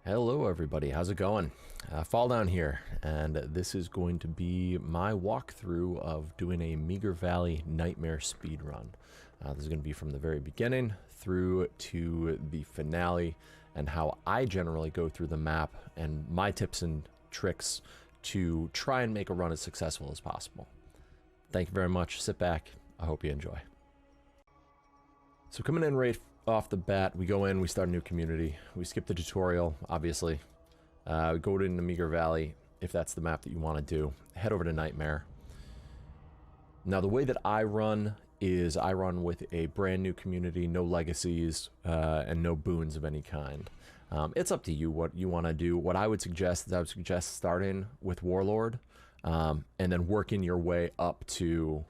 Hello everybody, how's it going? Fall down here, and this is going to be my walkthrough of doing a Meagher Valley nightmare speedrun. This is going to be from the very beginning through to the finale, and how I generally go through the map, and my tips and tricks to try and make a run as successful as possible. Thank you very much, sit back, I hope you enjoy. So coming in right off the bat, we go in, we start a new community. We skip the tutorial, obviously. We go into Meagher Valley, if that's the map that you want to do. Head over to Nightmare. Now, the way that I run is I run with a brand new community, no legacies, and no boons of any kind. It's up to you what you want to do. What I would suggest is I would suggest starting with Warlord, and then working your way up to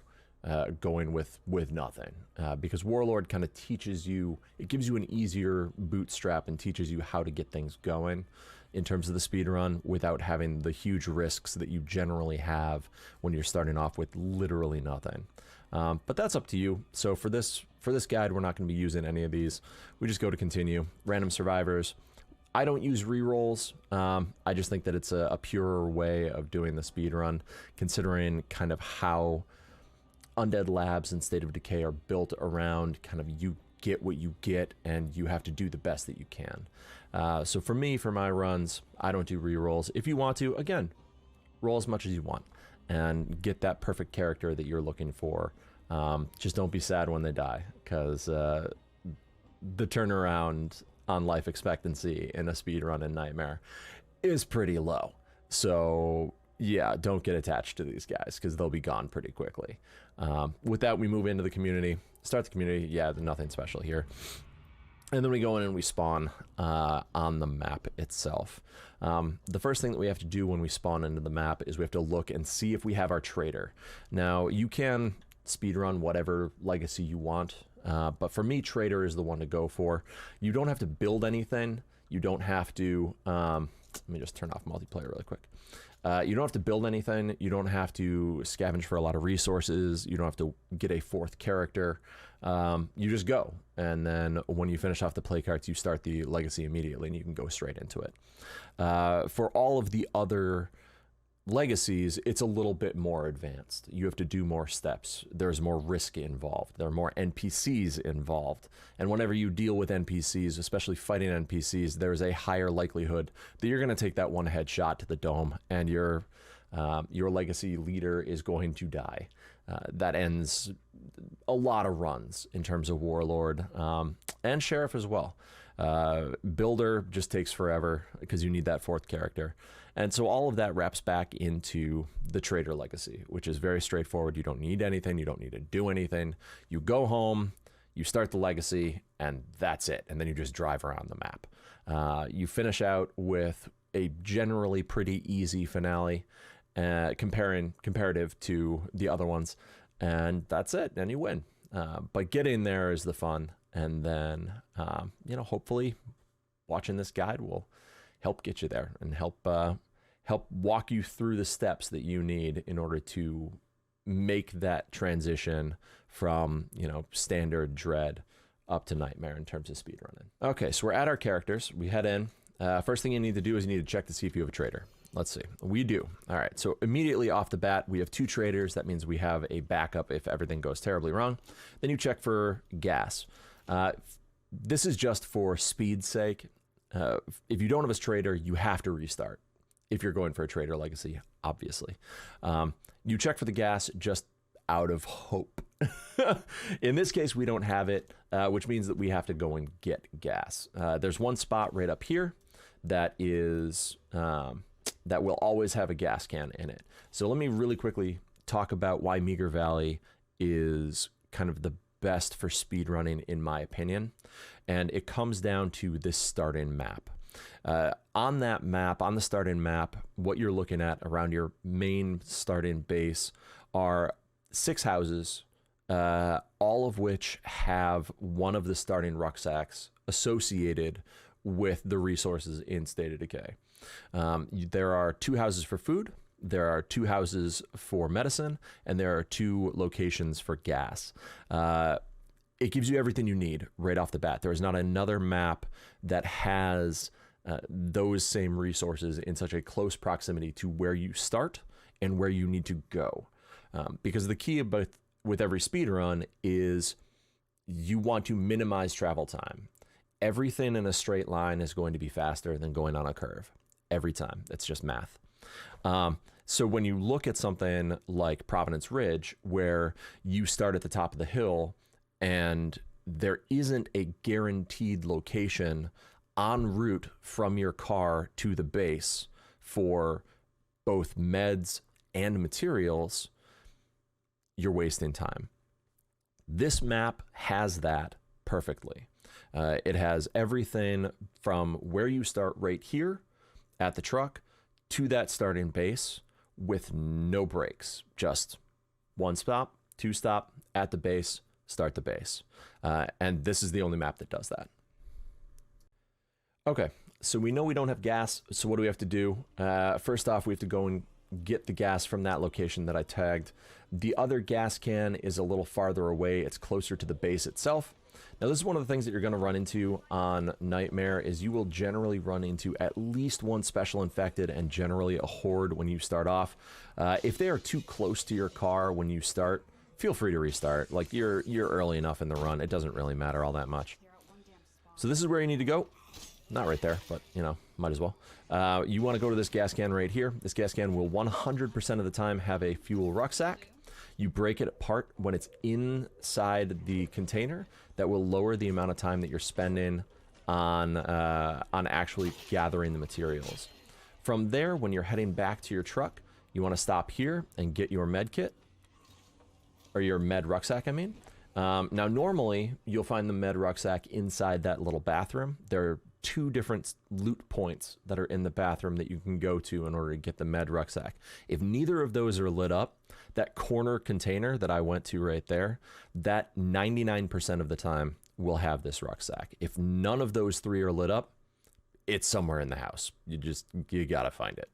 going with nothing, because Warlord kind of teaches you, it gives you an easier bootstrap and teaches you how to get things going in terms of the speed run without having the huge risks that you generally have when you're starting off with literally nothing. But that's up to you. So for this guide, we're not going to be using any of these. We just go to continue. Random survivors. I don't use rerolls. I just think that it's a purer way of doing the speed run, considering kind of how Undead Labs and State of Decay are built around kind of you get what you get and you have to do the best that you can. So for me, for my runs, I don't do rerolls. If you want to, again, roll as much as you want and get that perfect character that you're looking for. Just don't be sad when they die, because the turnaround on life expectancy in a speedrun in Nightmare is pretty low. So yeah, don't get attached to these guys because they'll be gone pretty quickly. With that, we move into the community. Start the community. Yeah, there's nothing special here. And then we go in and we spawn on the map itself. The first thing that we have to do when we spawn into the map is we have to look and see if we have our trader. Now, you can speedrun whatever legacy you want, but for me, trader is the one to go for. You don't have to build anything. You don't have to... let me just turn off multiplayer really quick. You don't have to build anything. You don't have to scavenge for a lot of resources. You don't have to get a fourth character. You just go. And then when you finish off the play cards, you start the legacy immediately and you can go straight into it. For all of the other legacies, it's a little bit more advanced. You have to do more steps. There's more risk involved. There are more NPCs involved. And whenever you deal with NPCs, especially fighting NPCs, there's a higher likelihood that you're going to take that one headshot to the dome and your legacy leader is going to die. That ends a lot of runs in terms of Warlord, and Sheriff as well. Builder just takes forever because you need that fourth character. And so all of that wraps back into the trader legacy, which is very straightforward. You don't need anything. You don't need to do anything. You go home, you start the legacy, and that's it. And then you just drive around the map. You finish out with a generally pretty easy finale, comparative to the other ones. And that's it. And you win. But getting there is the fun. And then, you know, hopefully watching this guide will help get you there and help walk you through the steps that you need in order to make that transition from, you know, standard dread up to nightmare in terms of speedrunning. Okay, so we're at our characters. We head in. First thing you need to do is you need to check to see if you have a trader. Let's see. We do. All right, so immediately off the bat, we have 2 traders. That means we have a backup if everything goes terribly wrong. Then you check for gas. This is just for speed's sake. If you don't have a trader, you have to restart. If you're going for a trader legacy, obviously. You check for the gas just out of hope. In this case, we don't have it, which means that we have to go and get gas. There's one spot right up here that is that will always have a gas can in it. So let me really quickly talk about why Meagher Valley is kind of the best for speedrunning in my opinion, and it comes down to this starting map. On that map, on the starting map, what you're looking at around your main starting base are 6 houses, all of which have one of the starting rucksacks associated with the resources in State of Decay. There are 2 houses for food, there are 2 houses for medicine, and there are 2 locations for gas. It gives you everything you need right off the bat. There is not another map that has those same resources in such a close proximity to where you start and where you need to go. Because the key about with every speedrun is you want to minimize travel time. Everything in a straight line is going to be faster than going on a curve. Every time. It's just math. So when you look at something like Providence Ridge, where you start at the top of the hill and there isn't a guaranteed location en route from your car to the base for both meds and materials, you're wasting time. This map has that perfectly. It has everything from where you start right here at the truck to that starting base with no breaks. Just one stop, two stop, at the base, start the base. And this is the only map that does that. Okay, so we know we don't have gas, so what do we have to do? First off, we have to go and get the gas from that location that I tagged. The other gas can is a little farther away. It's closer to the base itself. Now, this is one of the things that you're going to run into on Nightmare is you will generally run into at least one special infected and generally a horde when you start off. If they are too close to your car when you start, feel free to restart. Like, you're early enough in the run. It doesn't really matter all that much. So this is where you need to go. Not right there, but, you know, might as well. You want to go to this gas can right here. This gas can will 100% of the time have a fuel rucksack. You break it apart when it's inside the container. That will lower the amount of time that you're spending on actually gathering the materials. From there, when you're heading back to your truck, you want to stop here and get your med kit, or your med rucksack, I mean. Now, normally, you'll find the med rucksack inside that little bathroom. There are 2 different loot points that are in the bathroom that you can go to in order to get the med rucksack. If neither of those are lit up, that corner container that I went to right there, that 99% of the time will have this rucksack. If none of those 3 are lit up, it's somewhere in the house. You gotta find it.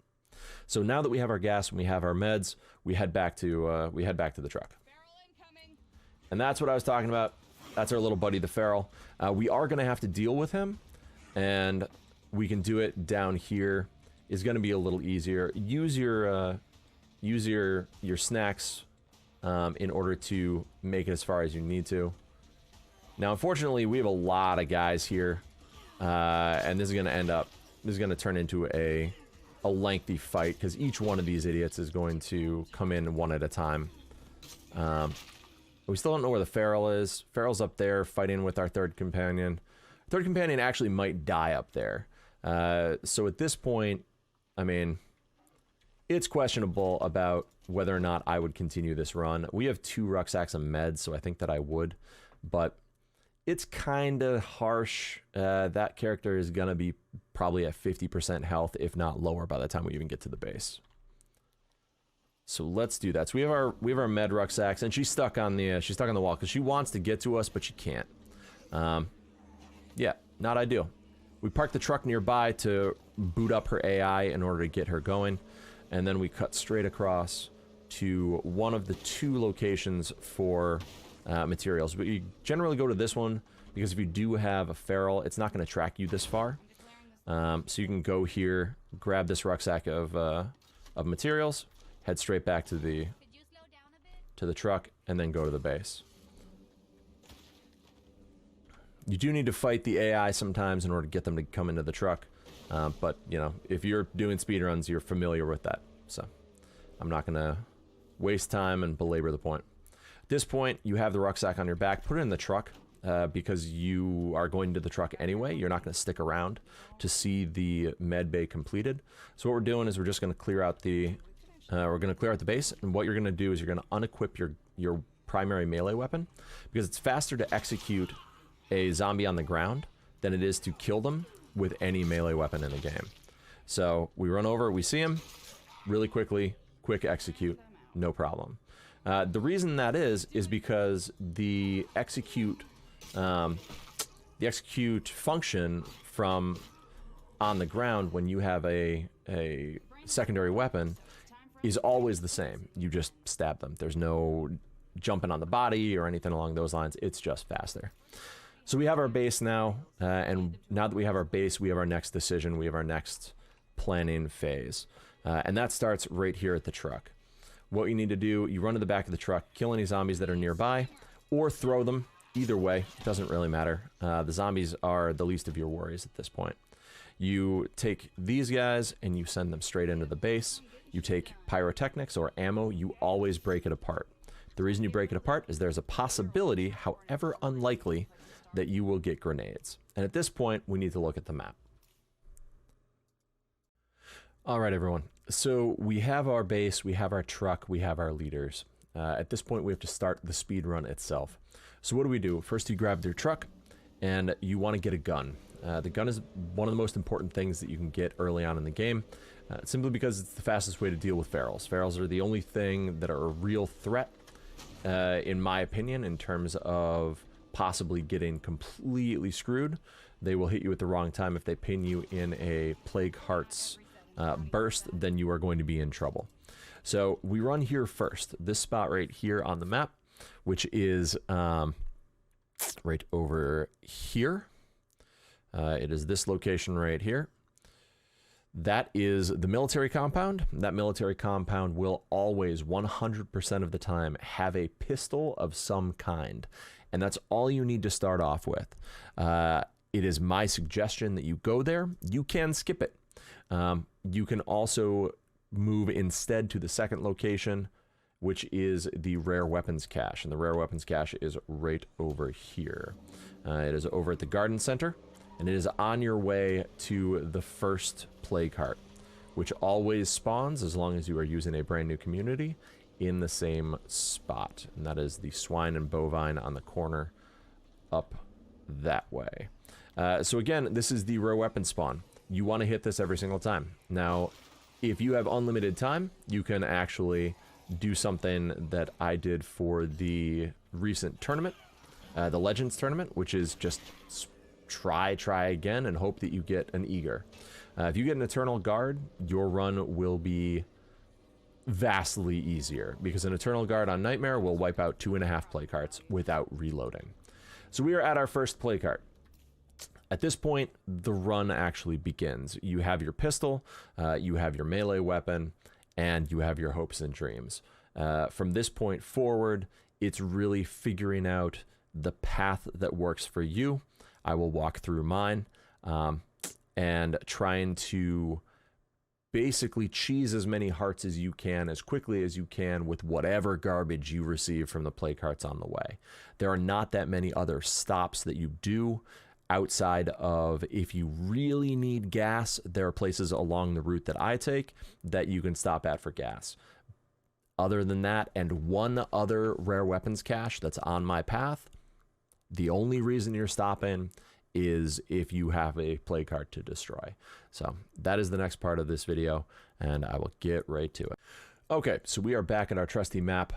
So now that we have our gas and we have our meds, we head back to the truck. And that's what I was talking about. That's our little buddy, the Feral. We are gonna have to deal with him, and we can do it down here. Is going to be a little easier. Use your snacks in order to make it as far as you need to. Now, unfortunately, we have a lot of guys here, and this is going to turn into a lengthy fight because each one of these idiots is going to come in one at a time. We still don't know where the Feral is. Feral's up there fighting with our third companion. Third companion actually might die up there. So at this point, I mean, it's questionable about whether or not I would continue this run. We have 2 rucksacks of meds, so I think that I would. But it's kind of harsh. That character is going to be probably at 50% health, if not lower, by the time we even get to the base. So let's do that. So we have our med rucksacks, and she's stuck on the wall because she wants to get to us, but she can't. Yeah, not ideal. We parked the truck nearby to boot up her AI in order to get her going, and then we cut straight across to one of the 2 locations for materials. But you generally go to this one because if you do have a Feral, it's not going to track you this far. So you can go here, grab this rucksack of materials, head straight back to the truck, and then go to the base. You do need to fight the AI sometimes in order to get them to come into the truck. But, you know, if you're doing speedruns, you're familiar with that. So I'm not going to waste time and belabor the point. At this point, you have the rucksack on your back. Put it in the truck because you are going to the truck anyway. You're not going to stick around to see the med bay completed. So what we're doing is we're just going to clear out the base. And what you're going to do is you're going to unequip your primary melee weapon because it's faster to execute a zombie on the ground than it is to kill them with any melee weapon in the game. So we run over, we see him, really quickly, quick execute, no problem. The reason that is because the execute function from on the ground when you have a secondary weapon is always the same. You just stab them. There's no jumping on the body or anything along those lines. It's just faster. So we have our base now, and now that we have our base, we have our next decision, we have our next planning phase. And that starts right here at the truck. What you need to do, you run to the back of the truck, kill any zombies that are nearby, or throw them. Either way, it doesn't really matter. The zombies are the least of your worries at this point. You take these guys and you send them straight into the base. You take pyrotechnics or ammo, you always break it apart. The reason you break it apart is there's a possibility, however unlikely, that you will get grenades. And at this point, we need to look at the map. All right, everyone. So we have our base, we have our truck, we have our leaders. At this point, we have to start the speed run itself. So what do? First, you grab your truck, and you want to get a gun. The gun is one of the most important things that you can get early on in the game, simply because it's the fastest way to deal with ferals. Ferals are the only thing that are a real threat, in my opinion, in terms of possibly getting completely screwed. They will hit you at the wrong time. If they pin you in a Plague Hearts burst, then you are going to be in trouble. So we run here first. This spot right here on the map, which is right over here. It is this location right here. That is the military compound. That military compound will always, 100% of the time, have a pistol of some kind. And that's all you need to start off with. It is my suggestion that you go there. You can skip it. You can also move instead to the second location, which is the rare weapons cache. And the rare weapons cache is right over here. It is over at the garden center. And it is on your way to the first plague heart, which always spawns as long as you are using a brand new community in the same spot. And that is the swine and bovine on the corner up that way. So again, this is the rare weapon spawn. You want to hit this every single time. Now, if you have unlimited time, you can actually do something that I did for the recent tournament, the Legends tournament, which is just try again and hope that you get an Eager. If you get an Eternal Guard, your run will be vastly easier, because an Eternal Guard on Nightmare will wipe out 2.5 plague hearts without reloading. So we are at our first plague heart. At this point, the run actually begins. You have your pistol, you have your melee weapon, and you have your hopes and dreams. From this point forward, it's really figuring out the path that works for you. I will walk through mine, and trying to basically cheese as many hearts as you can, as quickly as you can, with whatever garbage you receive from the plague hearts on the way. There are not that many other stops that you do outside of, if you really need gas, there are places along the route that I take that you can stop at for gas. Other than that, and one other rare weapons cache that's on my path, the only reason you're stopping is if you have a plague heart to destroy. So that is the next part of this video, and I will get right to it. Okay, so we are back at our trusty map.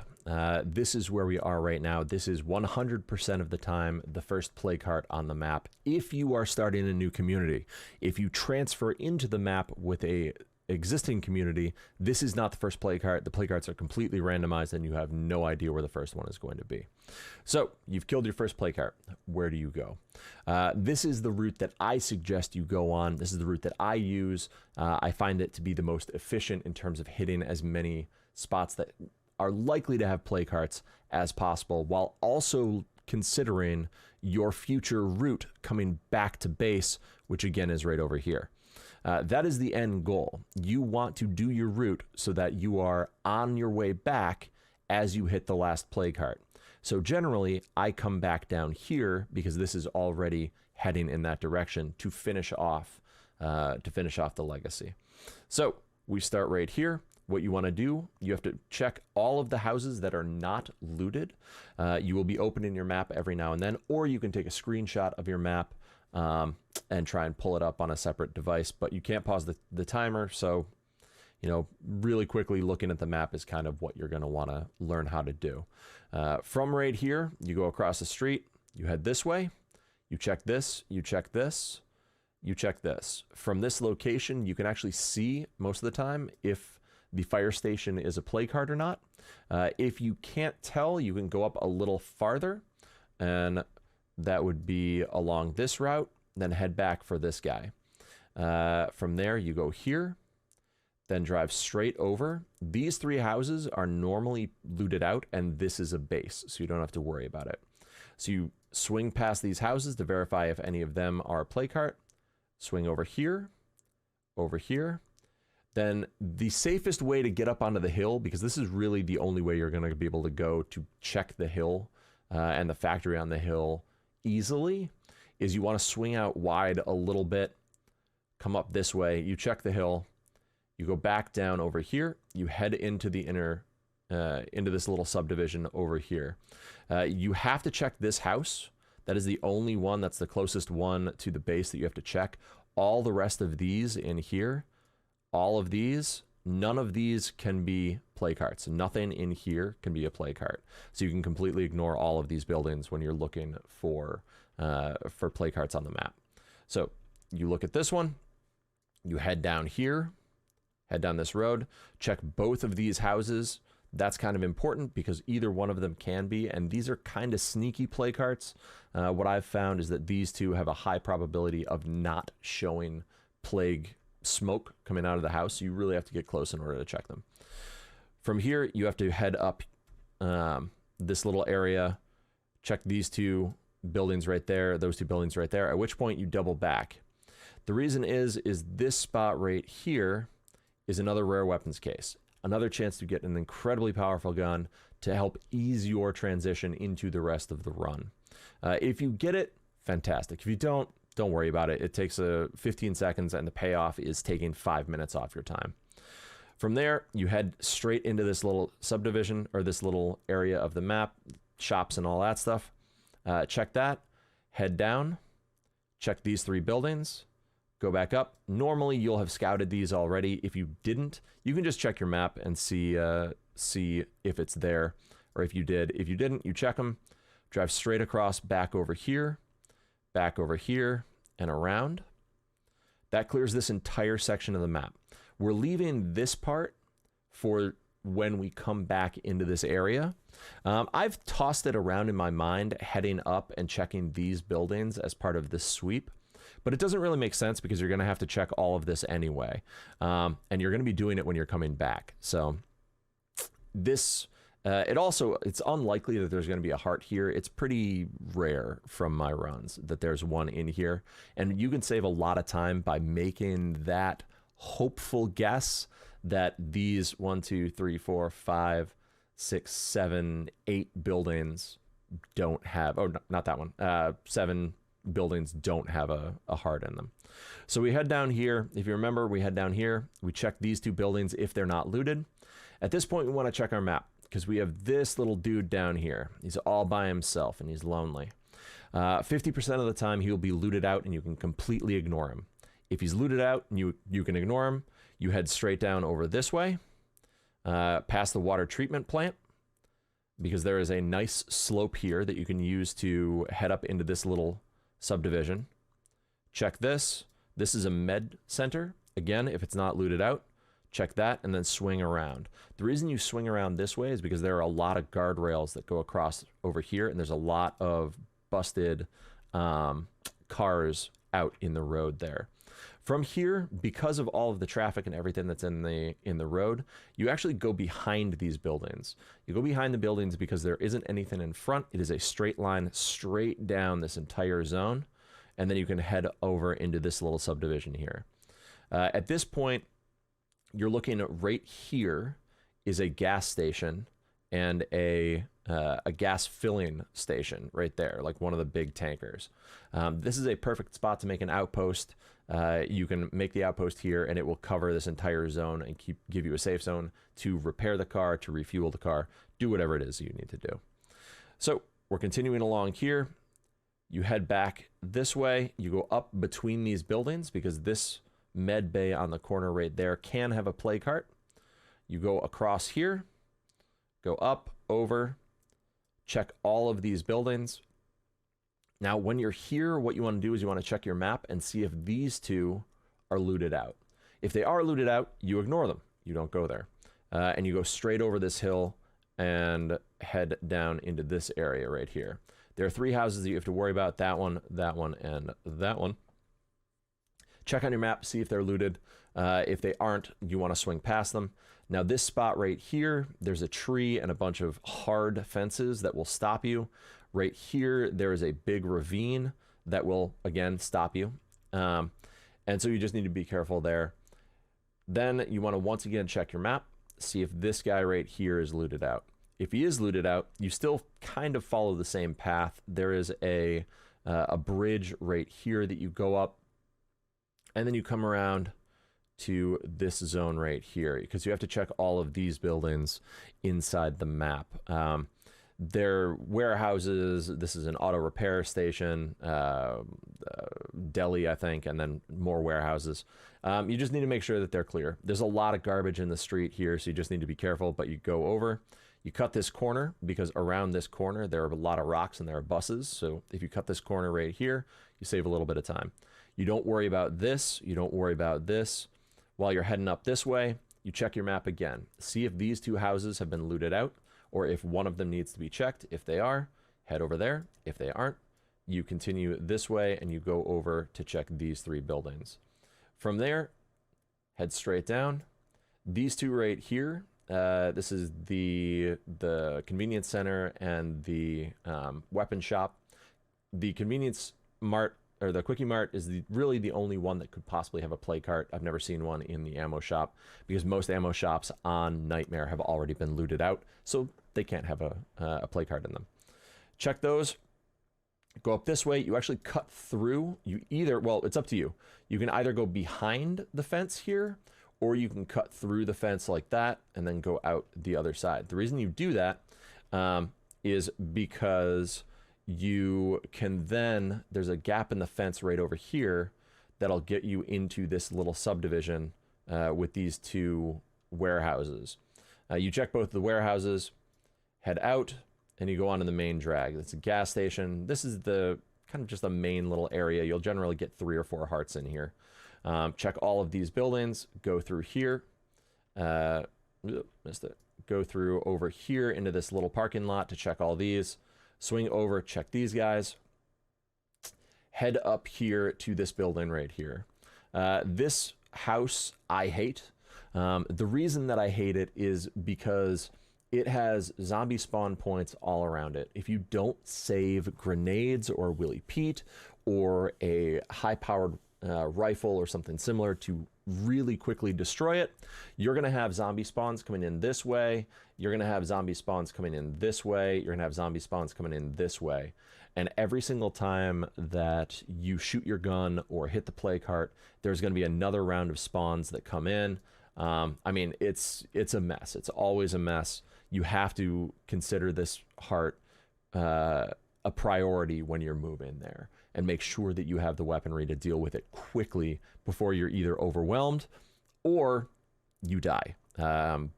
This is where we are right now. This is 100% of the time the first plague heart on the map. If you are starting a new community, if you transfer into the map with a existing community, this is not the first plague heart. The plague hearts are completely randomized, and you have no idea where the first one is going to be. So you've killed your first plague heart. Where do you go? This is the route that I suggest you go on. This is the route that I use. I find it to be the most efficient in terms of hitting as many spots that are likely to have plague hearts as possible, while also considering your future route coming back to base, which again is right over here. That is the end goal. You want to do your route so that you are on your way back as you hit the last plague heart. So generally, I come back down here because this is already heading in that direction to finish off the legacy. So we start right here. What you want to do, you have to check all of the houses that are not looted. You will be opening your map every now and then, or you can take a screenshot of your map and try and pull it up on a separate device, but you can't pause the timer. So, you know, really quickly looking at the map is kind of what you're going to want to learn how to do. From right here, you go across the street, you head this way, you check this, you check this, you check this. From this location, you can actually see most of the time if the fire station is a plague heart or not. If you can't tell, you can go up a little farther, and that would be along this route, then head back for this guy. From there, you go here, then drive straight over. These 3 houses are normally looted out, and this is a base, so you don't have to worry about it. So you swing past these houses to verify if any of them are a play cart. Swing over here, Then the safest way to get up onto the hill, because this is really the only way you're going to be able to go to check the hill and the factory on the hill easily, is you want to swing out wide a little bit, come up this way, you check the hill, you go back down over here, you head into the inner, into this little subdivision over here. You have to check this house. That is the only one that's the closest one to the base that you have to check. All the rest of these in here, all of these, none of these can be play carts. Nothing in here can be a play cart. So you can completely ignore all of these buildings when you're looking for play carts on the map. So you look at this one, you head down here, head down this road, check both of these houses. That's kind of important because either one of them can be, and these are kind of sneaky play carts. What I've found is that these two have a high probability of not showing plague smoke coming out of the house. So you really have to get close in order to check them. From here, you have to head up this little area, check these 2 buildings right there, those 2 buildings right there, at which point you double back. The reason is this spot right here is another rare weapons case. Another chance to get an incredibly powerful gun to help ease your transition into the rest of the run. If you get it, fantastic. If you don't worry about it. It takes 15 seconds and the payoff is taking 5 minutes off your time. From there, you head straight into this little subdivision or this little area of the map, shops and all that stuff. Check that, head down, check these 3 buildings, go back up. Normally you'll have scouted these already. If you didn't, you can just check your map and see if it's there, or if you did. If you didn't, you check them, drive straight across, back over here, and around. That clears this entire section of the map. We're leaving this part for when we come back into this area. I've tossed it around in my mind, heading up and checking these buildings as part of this sweep. But it doesn't really make sense because you're going to have to check all of this anyway. And you're going to be doing it when you're coming back. So this, it's unlikely that there's going to be a heart here. It's pretty rare from my runs that there's one in here. And you can save a lot of time by making that hopeful guess that these 1, 2, 3, 4, 5, 6, 7, 8 buildings don't have, oh, not that one, 7 buildings don't have a heart in them. So we head down here. If you remember, we head down here. We check these 2 buildings if they're not looted. At this point, we want to check our map because we have this little dude down here. He's all by himself and he's lonely. 50% of the time, he'll be looted out and you can completely ignore him. If he's looted out and you can ignore him, you head straight down over this way, past the water treatment plant, because there is a nice slope here that you can use to head up into this little subdivision. Check this. This is a med center. Again, if it's not looted out, check that and then swing around. The reason you swing around this way is because there are a lot of guardrails that go across over here, and there's a lot of busted cars out in the road there. From here, because of all of the traffic and everything that's in the road, you actually go behind these buildings. You go behind the buildings because there isn't anything in front. It is a straight line straight down this entire zone, and then you can head over into this little subdivision here. At this point, you're looking at right here is a gas station and a gas filling station right there, like one of the big tankers. This is a perfect spot to make an outpost. You can make the outpost here and it will cover this entire zone and give you a safe zone to repair the car, to refuel the car, do whatever it is you need to do. So we're continuing along here. You head back this way. You go up between these buildings because this med bay on the corner right there can have a play cart. You go across here, go up, over, check all of these buildings. Now, when you're here, what you want to do is you want to check your map and see if these 2 are looted out. If they are looted out, you ignore them. You don't go there. And you go straight over this hill and head down into this area right here. There are 3 houses that you have to worry about, that one, and that one. Check on your map, see if they're looted. If they aren't, you want to swing past them. Now this spot right here, there's a tree and a bunch of hard fences that will stop you. Right here, there is a big ravine that will, again, stop you. And so you just need to be careful there. Then you want to once again check your map, see if this guy right here is looted out. If he is looted out, you still kind of follow the same path. There is a bridge right here that you go up, and then you come around to this zone right here, because you have to check all of these buildings inside the map. They're warehouses. This is an auto repair station, deli, I think, and then more warehouses. You just need to make sure that they're clear. There's a lot of garbage in the street here, so you just need to be careful, but you go over. You cut this corner, because around this corner there are a lot of rocks and there are buses, so if you cut this corner right here, you save a little bit of time. You don't worry about this. You don't worry about this. While you're heading up this way, you check your map again. See if these 2 houses have been looted out, or if one of them needs to be checked. If they are, head over there. If they aren't, you continue this way and you go over to check these 3 buildings. From there, head straight down. These 2 right here, this is the convenience center and the weapon shop. The convenience mart, or the quickie mart, is really the only one that could possibly have a play cart. I've never seen one in the ammo shop, because most ammo shops on Nightmare have already been looted out, so they can't have a play cart in them. Check those. Go up this way. You actually cut through. You either, well, it's up to you. You can either go behind the fence here, or you can cut through the fence like that and then go out the other side. The reason you do that is because you can then, there's a gap in the fence right over here that'll get you into this little subdivision with these 2 warehouses. You check both the warehouses, head out, and you go on to the main drag. It's a gas station. This is the kind of just the main little area. You'll generally get 3 or 4 hearts in here. Check all of these buildings, go through here, missed it. Go through over here into this little parking lot to check all these. Swing over, check these guys. Head up here to this building right here. This house I hate. The reason that I hate it is because it has zombie spawn points all around it. If you don't save grenades or Willy Pete or a high-powered rifle or something similar to really quickly destroy it, you're going to have zombie spawns coming in this way. You're going to have zombie spawns coming in this way. You're going to have zombie spawns coming in this way. And every single time that you shoot your gun or hit the play cart, there's going to be another round of spawns that come in. I mean, it's a mess. It's always a mess. You have to consider this heart a priority when you're moving there, and make sure that you have the weaponry to deal with it quickly before you're either overwhelmed or you die.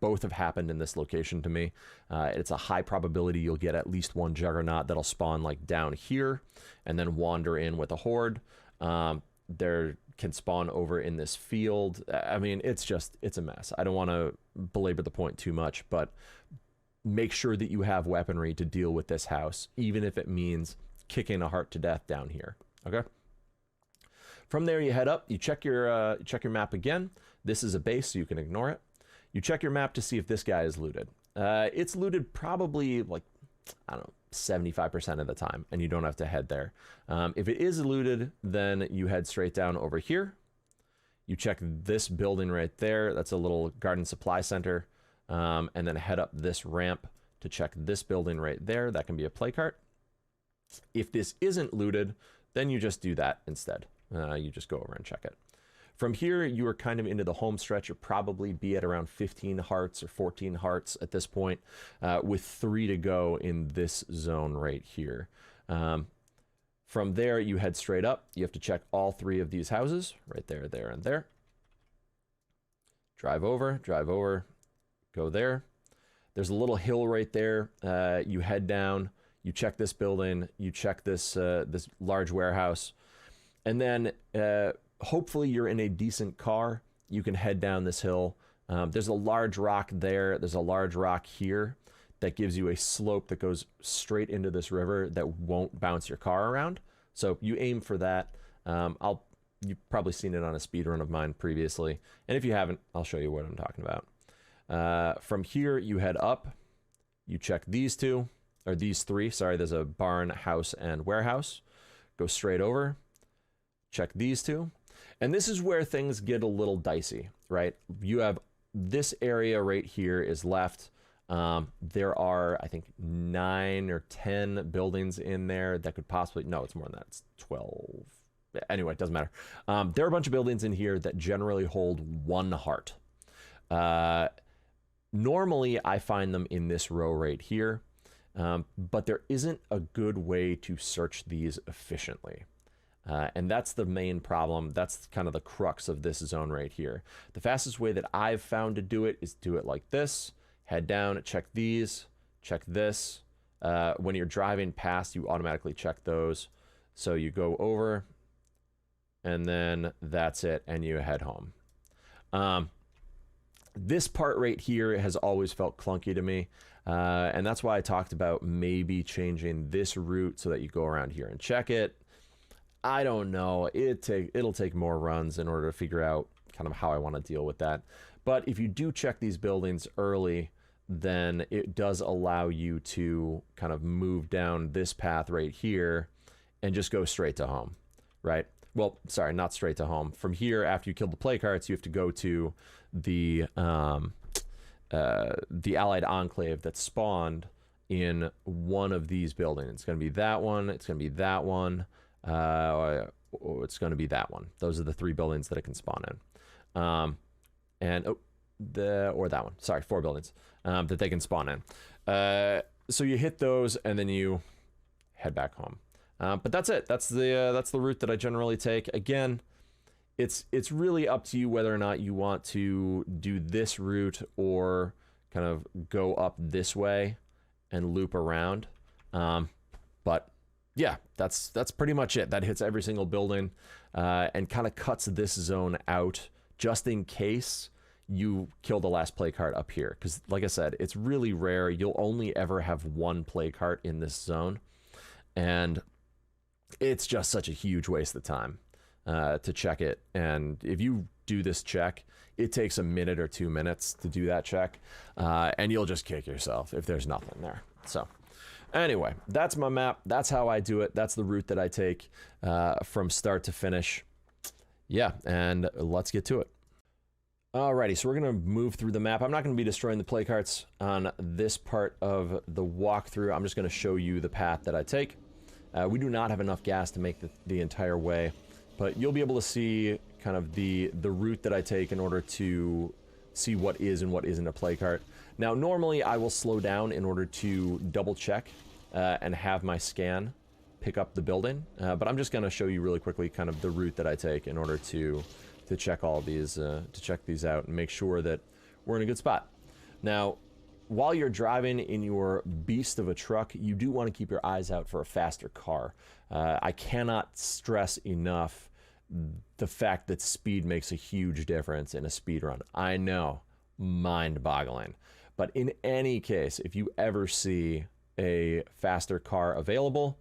Both have happened in this location to me. It's a high probability you'll get at least one juggernaut that'll spawn like down here and then wander in with a horde. There can spawn over in this field. I mean, it's a mess. I don't want to belabor the point too much, but make sure that you have weaponry to deal with this house, even if it means kicking a heart to death down here. Okay. From there, you head up. You check your map again. This is a base, so you can ignore it. You check your map to see if this guy is looted. It's looted probably like, I don't know, 75% of the time, and you don't have to head there. If it is looted, then you head straight down over here. You check this building right there. That's a little garden supply center. And then head up this ramp to check this building right there. That can be a play cart. If this isn't looted, then you just do that instead. You just go over and check it. From here, you are kind of into the home stretch. You'll probably be at around 15 hearts or 14 hearts at this point, with 3 to go in this zone right here. From there, you head straight up. You have to check all 3 of these houses, right there, there, and there. Drive over, go there. There's a little hill right there. You head down, you check this building, you check this this large warehouse, and then hopefully you're in a decent car. You can head down this hill. There's a large rock there. There's a large rock here. that gives you a slope that goes straight into this river that won't bounce your car around. So you aim for that. You've probably seen it on a speedrun of mine previously, and if you haven't, I'll show you what I'm talking about. From here, you head up, you check these two, or these three, sorry, there's a barn, house, and warehouse. Go straight over, check these two, and this is where things get a little dicey, right? You have this area right here is left. There are, I think, 9 or 10 buildings in there that could possibly, no, it's more than that, it's 12. Anyway, it doesn't matter. There are a bunch of buildings in here that generally hold 1 heart. Normally, I find them in this row right here, but there isn't a good way to search these efficiently. And that's the main problem. That's kind of the crux of this zone right here. The fastest way that I've found to do it is do it like this. Head down, check these, check this. When you're driving past, you automatically check those. So you go over, and then that's it, and you head home. This part right here has always felt clunky to me, and that's why I talked about maybe changing this route so that you go around here and check it. I don't know. It'll take more runs in order to figure out kind of how I want to deal with that. But if you do check these buildings early, then it does allow you to kind of move down this path right here and just go straight to home, right? Well, sorry, not straight to home. From here, after you kill the play carts, you have to go to the Allied Enclave that spawned in one of these buildings. It's going to be that one. It's going to be that one. Or it's going to be that one. Those are the 3 buildings that it can spawn in. Or that one. Sorry, 4 buildings that they can spawn in. So you hit those, and then you head back home. But that's it. That's the route that I generally take. Again, it's really up to you whether or not you want to do this route or kind of go up this way and loop around. But yeah, that's pretty much it. That hits every single building and kind of cuts this zone out just in case you kill the last play cart up here. Because like I said, it's really rare. You'll only ever have 1 play cart in this zone. And it's just such a huge waste of time to check it. And if you do this check, it takes a minute or 2 minutes to do that check. And you'll just kick yourself if there's nothing there. So anyway, that's my map. That's how I do it. That's the route that I take from start to finish. Yeah, and let's get to it. Alrighty, so we're going to move through the map. I'm not going to be destroying the play carts on this part of the walkthrough. I'm just going to show you the path that I take. We do not have enough gas to make the entire way, but you'll be able to see kind of the route that I take in order to see what is and what isn't a play cart. Now, normally I will slow down in order to double check and have my scan pick up the building, but I'm just going to show you really quickly kind of the route that I take in order to check all these, to check these out and make sure that we're in a good spot. Now, while you're driving in your beast of a truck, you do want to keep your eyes out for a faster car. I cannot stress enough the fact that speed makes a huge difference in a speed run. I know, mind-boggling. But in any case, if you ever see a faster car available,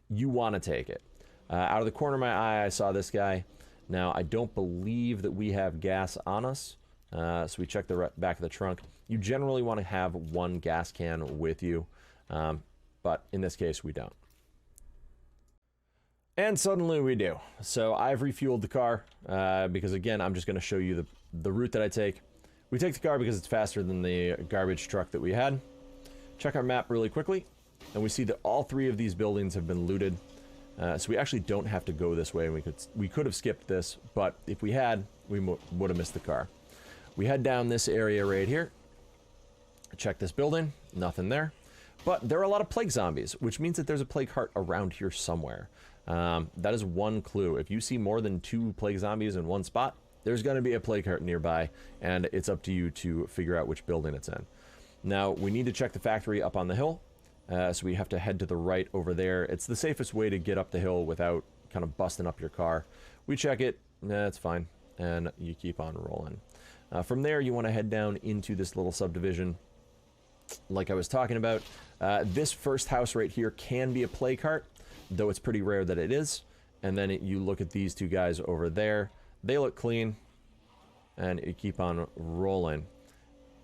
you want to take it. Out of the corner of my eye, I saw this guy. Now, I don't believe that we have gas on us, so we check the back of the trunk. You generally want to have 1 gas can with you, but in this case, we don't. And suddenly we do. So I've refueled the car, because again, I'm just going to show you the route that I take. We take the car because it's faster than the garbage truck that we had. Check our map really quickly, and we see that all 3 of these buildings have been looted. So we actually don't have to go this way. We could have skipped this, but if we had, we would have missed the car. We head down this area right here. Check this building. Nothing there. But there are a lot of plague zombies, which means that there's a plague heart around here somewhere. That is one clue. If you see more than 2 plague zombies in one spot, there's going to be a plague heart nearby, and it's up to you to figure out which building it's in. Now, we need to check the factory up on the hill. So we have to head to the right over there. It's the safest way to get up the hill without kind of busting up your car. We check it, it's fine, and you keep on rolling. From there, you want to head down into this little subdivision. like I was talking about, this first house right here can be a play cart, though it's pretty rare that it is. And then you look at these two guys over there. They look clean, and you keep on rolling.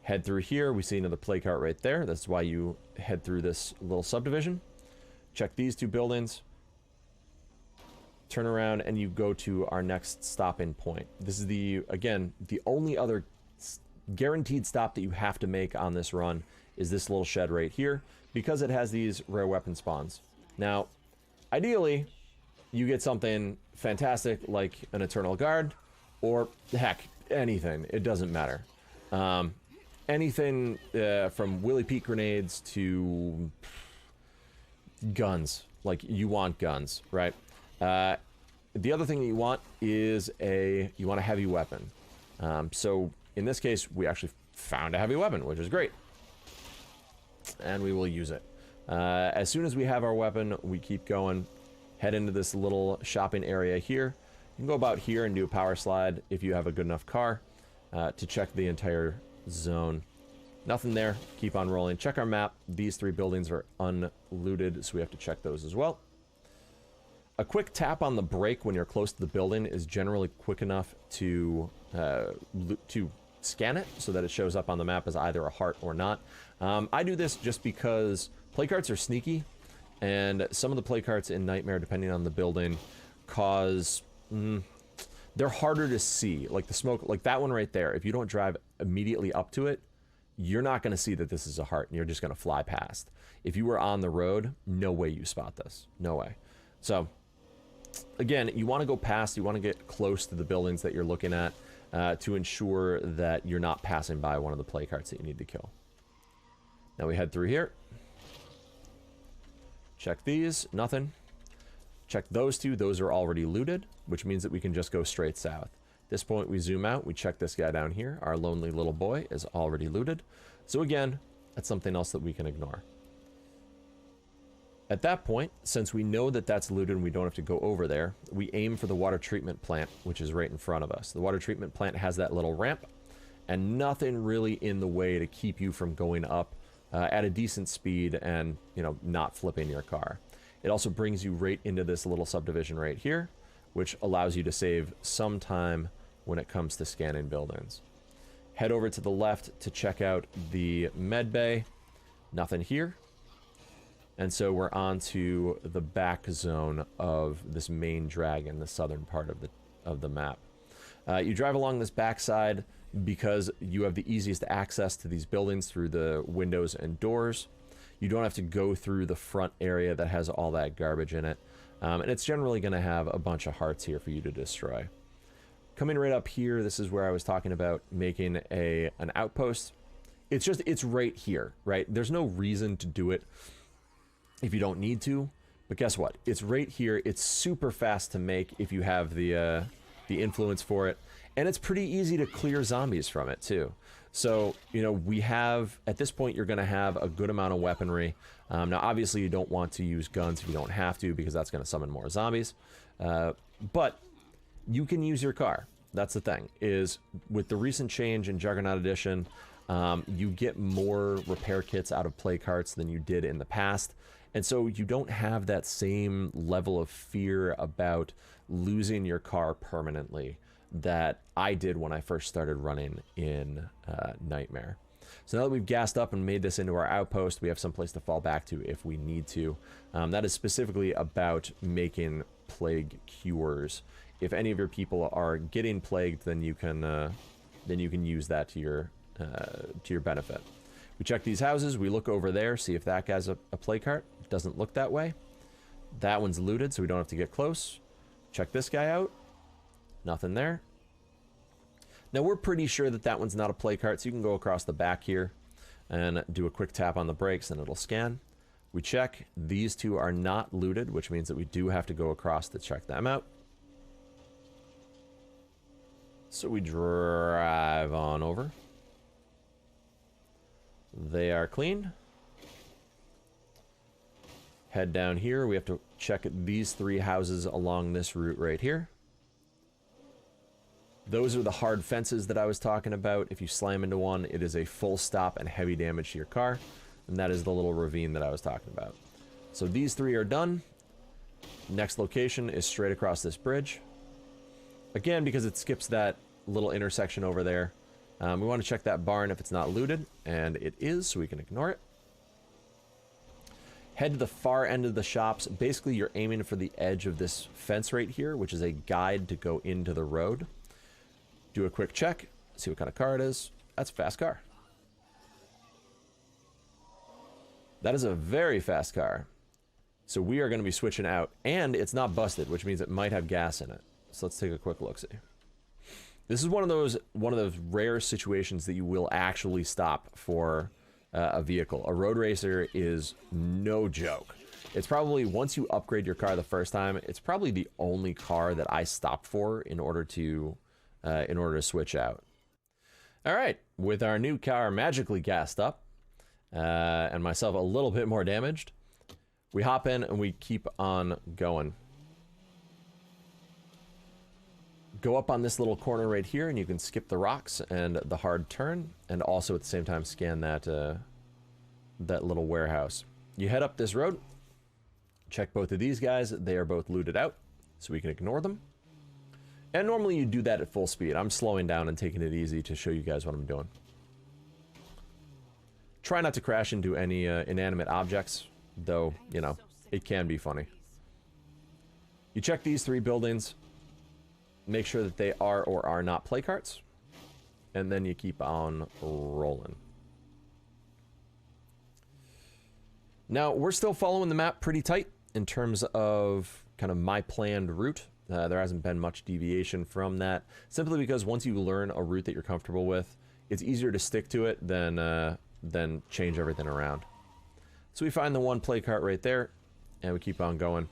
Head through here. We see another play cart right there. That's why you head through this little subdivision. Check these two buildings. Turn around, and you go to our next stop-in point. This is again, the only other guaranteed stop that you have to make on this run is this little shed right here, because it has these rare weapon spawns. Now, ideally, you get something fantastic like an Eternal Guard, or heck, anything. It doesn't matter. Anything from Willy Pete grenades to guns. Like, you want guns, right? The other thing that you want is a heavy weapon. So in this case, we actually found a heavy weapon, which is great. And we will use it. As soon as we have our weapon, we keep going. Head into this little shopping area here. You can go about here and do a power slide if you have a good enough car to check the entire zone. Nothing there. Keep on rolling. Check our map. These three buildings are unlooted, so we have to check those as well. A quick tap on the brake when you're close to the building is generally quick enough to scan it so that it shows up on the map as either a heart or not. I do this just because play carts are sneaky, and some of the play carts in Nightmare, depending on the building, cause... they're harder to see. Like the smoke, like that one right there, if you don't drive immediately up to it, you're not going to see that this is a heart, and you're just going to fly past. If you were on the road, no way you spot this. No way. So, again, you want to go past, you want to get close to the buildings that you're looking at to ensure that you're not passing by one of the play carts that you need to kill. Now we head through here. Check these. Nothing. Check those two. Those are already looted, which means that we can just go straight south. At this point, we zoom out. We check this guy down here. Our lonely little boy is already looted. So again, that's something else that we can ignore. At that point, since we know that that's looted and we don't have to go over there, we aim for the water treatment plant, which is right in front of us. The water treatment plant has that little ramp, and nothing really in the way to keep you from going up at a decent speed and, you know, not flipping your car. It also brings you right into this little subdivision right here, which allows you to save some time when it comes to scanning buildings. Head over to the left to check out the med bay. Nothing here. And so we're on to the back zone of this main dragon, the southern part of the map. You drive along this backside because you have the easiest access to these buildings through the windows and doors. You don't have to go through the front area that has all that garbage in it. And it's generally going to have a bunch of hearts here for you to destroy. Coming right up here, this is where I was talking about making an outpost. It's right here, right? There's no reason to do it if you don't need to, but guess what? It's right here. It's super fast to make if you have the influence for it, and it's pretty easy to clear zombies from it too. So, you know, we have, at this point, you're going to have a good amount of weaponry. Now, obviously, you don't want to use guns if you don't have to, because that's going to summon more zombies. But you can use your car. That's the thing, is with the recent change in Juggernaut Edition, you get more repair kits out of play carts than you did in the past. And so you don't have that same level of fear about losing your car permanently that I did when I first started running in Nightmare. So now that we've gassed up and made this into our outpost, we have some place to fall back to if we need to. That is specifically about making plague cures. If any of your people are getting plagued, then you can use that to your benefit. We check these houses. We look over there, see if that guy's a play cart. It doesn't look that way. That one's looted, so we don't have to get close. Check this guy out. Nothing there. Now, we're pretty sure that that one's not a play cart, so you can go across the back here and do a quick tap on the brakes, and it'll scan. We check. These two are not looted, which means that we do have to go across to check them out. So we drive on over. They are clean. Head down here. We have to check these three houses along this route right here. Those are the hard fences that I was talking about. If you slam into one, it is a full stop and heavy damage to your car. And that is the little ravine that I was talking about. So these 3 are done. Next location is straight across this bridge. Again, because it skips that little intersection over there. We want to check that barn if it's not looted. And it is, so we can ignore it. Head to the far end of the shops. Basically, you're aiming for the edge of this fence right here, which is a guide to go into the road. Do a quick check, see what kind of car it is. That's a fast car. That is a very fast car. So we are going to be switching out, and it's not busted, which means it might have gas in it. So let's take a quick look-see. This is one of those rare situations that you will actually stop for a vehicle. A road racer is no joke. It's probably, once you upgrade your car the first time, it's probably the only car that I stop for in order to switch out. All right, with our new car magically gassed up, and myself a little bit more damaged, we hop in and we keep on going. Go up on this little corner right here, and you can skip the rocks and the hard turn, and also at the same time scan that that little warehouse. You head up this road, check both of these guys. They are both looted out, so we can ignore them. And normally you do that at full speed. I'm slowing down and taking it easy to show you guys what I'm doing. Try not to crash into any inanimate objects, though, you know, it can be funny. You check these 3 buildings, make sure that they are or are not play carts, and then you keep on rolling. Now, we're still following the map pretty tight in terms of kind of my planned route. There hasn't been much deviation from that, simply because once you learn a route that you're comfortable with, it's easier to stick to it than change everything around. So we find the one play cart right there, and we keep on going.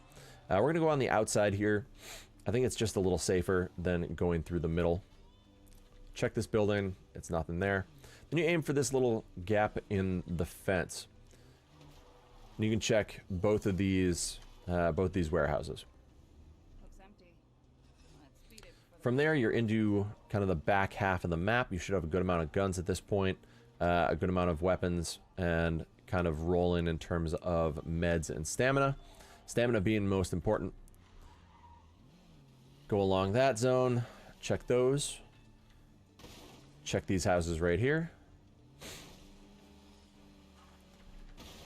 We're going to go on the outside here. I think it's just a little safer than going through the middle. Check this building. It's nothing there. Then you aim for this little gap in the fence. And you can check both these warehouses. From there, you're into kind of the back half of the map. You should have a good amount of guns at this point, a good amount of weapons, and kind of rolling in terms of meds and stamina. Stamina being most important. Go along that zone, check those. Check these houses right here.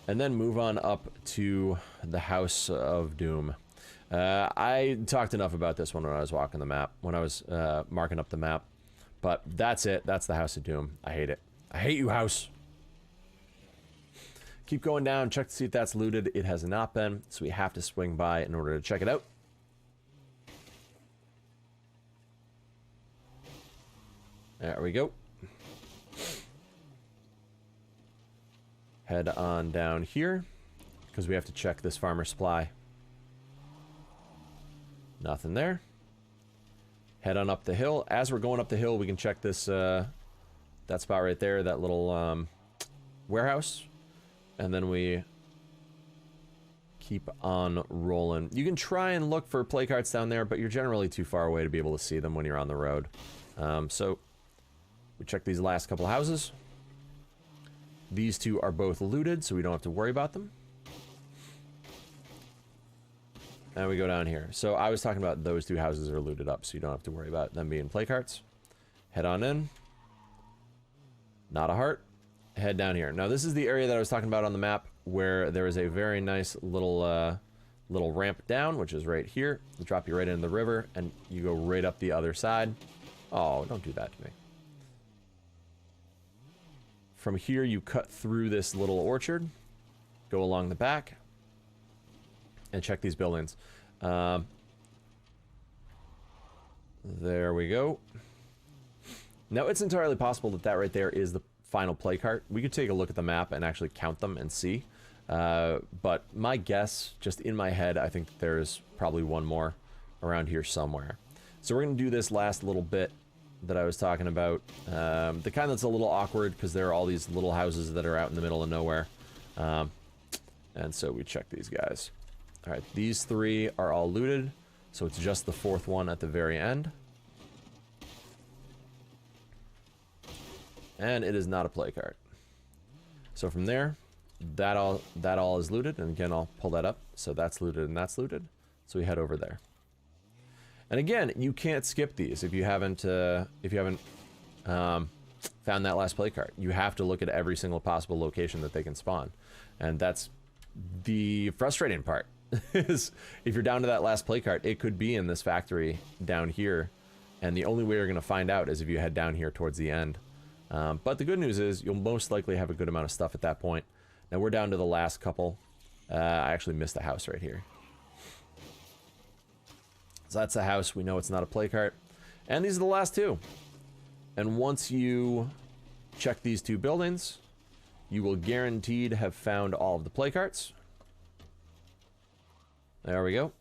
And then move on up to the House of Doom. I talked enough about this one when I was walking the map, when I was marking up the map. But that's it. That's the House of Doom. I hate it. I hate you, house. Keep going down. Check to see if that's looted. It has not been, so we have to swing by in order to check it out. There we go. Head on down here, because we have to check this farmer supply. Nothing there. Head on up the hill. As we're going up the hill, we can check this, that spot right there, that little warehouse. And then we keep on rolling. You can try and look for play carts down there, but you're generally too far away to be able to see them when you're on the road. So we check these last couple houses. These 2 are both looted, so we don't have to worry about them. And we go down here. So I was talking about those 2 houses are looted up, so you don't have to worry about them being play carts. Head on in. Not a heart. Head down here. Now this is the area that I was talking about on the map, where there is a very nice little little ramp down, which is right here. It'll drop you right into the river, and you go right up the other side. Oh, don't do that to me. From here, you cut through this little orchard, go along the back, and check these buildings. There we go. Now, it's entirely possible that that right there is the final play cart. We could take a look at the map and actually count them and see. But my guess, just in my head, I think there's probably one more around here somewhere. So we're going to do this last little bit that I was talking about. The kind that's a little awkward because there are all these little houses that are out in the middle of nowhere. And so we check these guys. All right, these 3 are all looted. So it's just the 4th one at the very end. and it is not a play cart. So from there, that all is looted, and again, I'll pull that up. So that's looted and that's looted. So we head over there. And again, you can't skip these if you haven't found that last play cart. You have to look at every single possible location that they can spawn, and that's the frustrating part. Is if you're down to that last play cart, it could be in this factory down here, and the only way you're going to find out is if you head down here towards the end. But the good news is you'll most likely have a good amount of stuff at that point. Now we're down to the last couple. I actually missed a house right here. So that's a house. We know it's not a play cart. And these are the last two. And once you check these two buildings, you will guaranteed have found all of the play carts. There we go.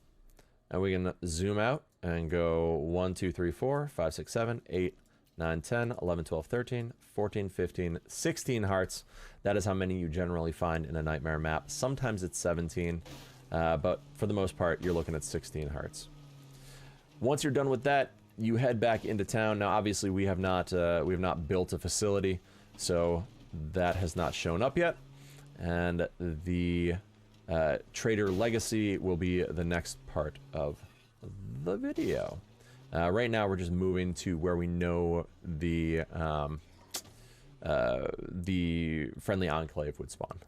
And we can zoom out and go 1, 2, 3, 4, 5, 6, 7, 8, 9, 10, 11, 12, 13, 14, 15, 16 hearts. That is how many you generally find in a Nightmare map. Sometimes it's 17, but for the most part, you're looking at 16 hearts. Once you're done with that, you head back into town. Now, obviously, we have not built a facility, so that has not shown up yet. And the Trader Legacy will be the next part of the video. Right now, we're just moving to where we know the friendly enclave would spawn.